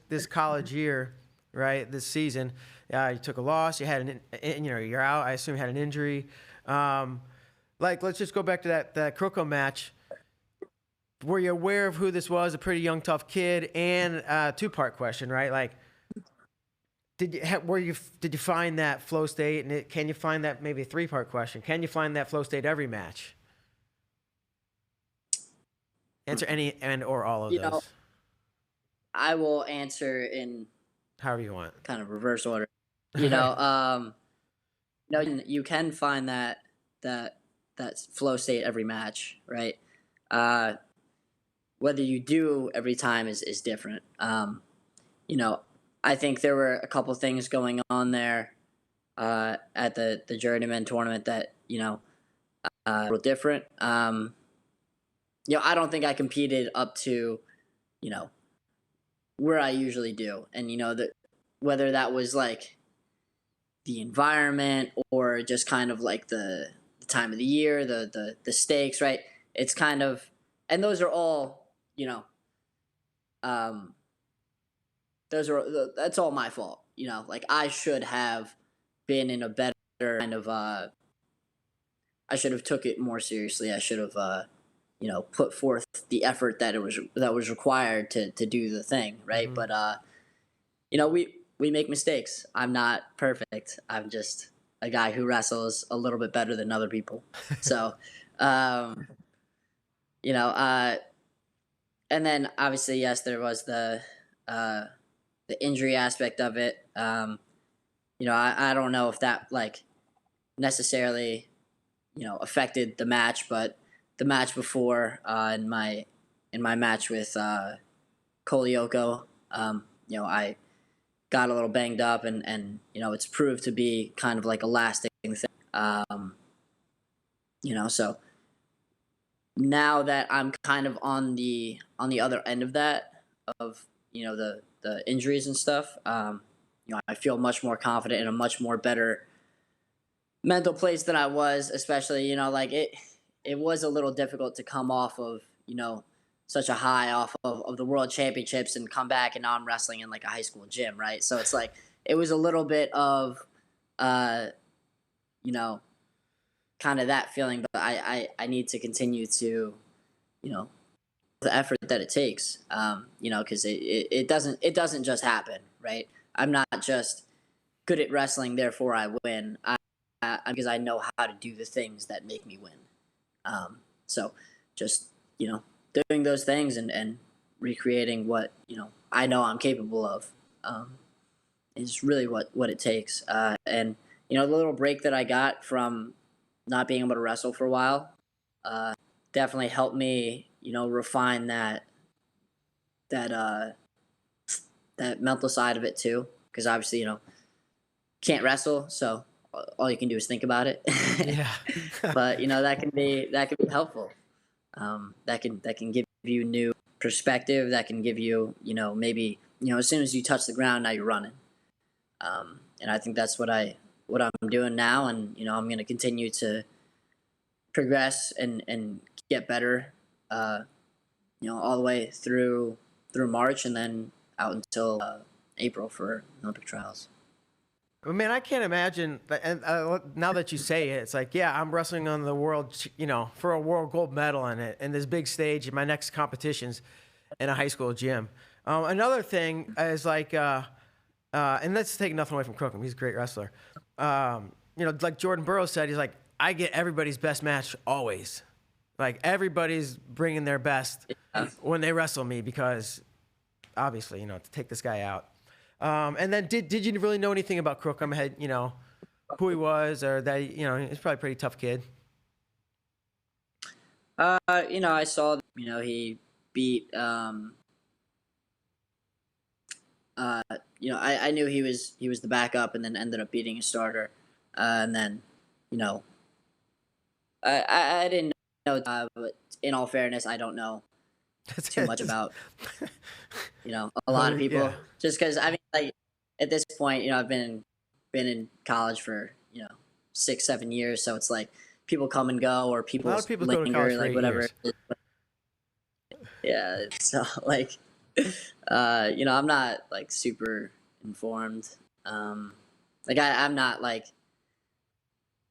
this college year, right? This season, you took a loss. You had you're out. I assume you had an injury. Let's just go back to that Crookham match. Were you aware of who this was? A pretty young, tough kid. And two-part question, right? Like, did you find that flow state? And can you find that, maybe a three-part question? Can you find that flow state every match? Answer any and or all of those. I will answer in however you want, kind of reverse order. No, you can find that flow state every match, right? Whether you do every time is different. I think there were a couple things going on there at the journeyman tournament that were different. I don't think I competed up to where I usually do, and that whether that was like the environment or just kind of like the time of the year, the stakes, right? It's kind of, and those are all that's all my fault. Like I should have been in a better kind of I should have took it more seriously. I should have put forth the effort that was required to do the thing, right? Mm-hmm. But we make mistakes. I'm not perfect. I'm just a guy who wrestles a little bit better than other people. So and then obviously, yes, there was the injury aspect of it. I don't know if that like necessarily affected the match, but the match before in my match with Kolioko, I got a little banged up, and it's proved to be kind of like a lasting thing. So now that I'm kind of on the other end of that, of the injuries and stuff, I feel much more confident in a much more better mental place than I was, especially like it was a little difficult to come off of such a high off of the world championships and come back, and now I'm wrestling in like a high school gym, right? So it's like it was a little bit of kind of that feeling, but I need to continue to the effort that it takes, because it doesn't just happen, right? I'm not just good at wrestling, therefore I win. Because I know how to do the things that make me win. So just doing those things and recreating what I know I'm capable of is really what it takes. And the little break that I got from not being able to wrestle for a while definitely helped me refine that mental side of it too, because obviously can't wrestle, so all you can do is think about it. Yeah. But that can be helpful. That can give you new perspective. That can give you maybe as soon as you touch the ground, now you're running. And I think that's what I'm doing now, and I'm going to continue to progress and get better. All the way through March, and then out until April for Olympic trials. I mean, I can't imagine. And now that you say it, it's like, yeah, I'm wrestling on the world, for a world gold medal in it, and this big stage. In my next competition's in a high school gym. Another thing is like, and let's take nothing away from Crookham. He's a great wrestler. Like Jordan Burroughs said, he's like, I get everybody's best match always. Like everybody's bringing their best when they wrestle me, because obviously, to take this guy out. And then did you really know anything about Crookham? Had who he was, or that he's probably a pretty tough kid? I saw he beat I knew he was the backup, and then ended up beating a starter, and then I didn't know, but in all fairness, I don't know too much about a lot of people. Yeah. Just because I mean, like at this point, I've been in college for 6-7 years, so it's like people come and go, or people go to college for like whatever. Years. Yeah, so like I'm not like super informed. I'm not like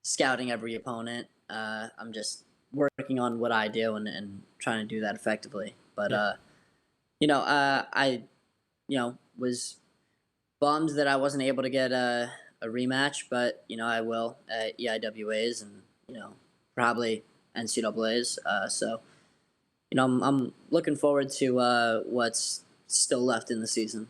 scouting every opponent. I'm just working on what I do and trying to do that effectively. But Yeah. I was bummed that I wasn't able to get a rematch, but I will at EIWAs and probably NCAA's. So I'm looking forward to what's still left in the season.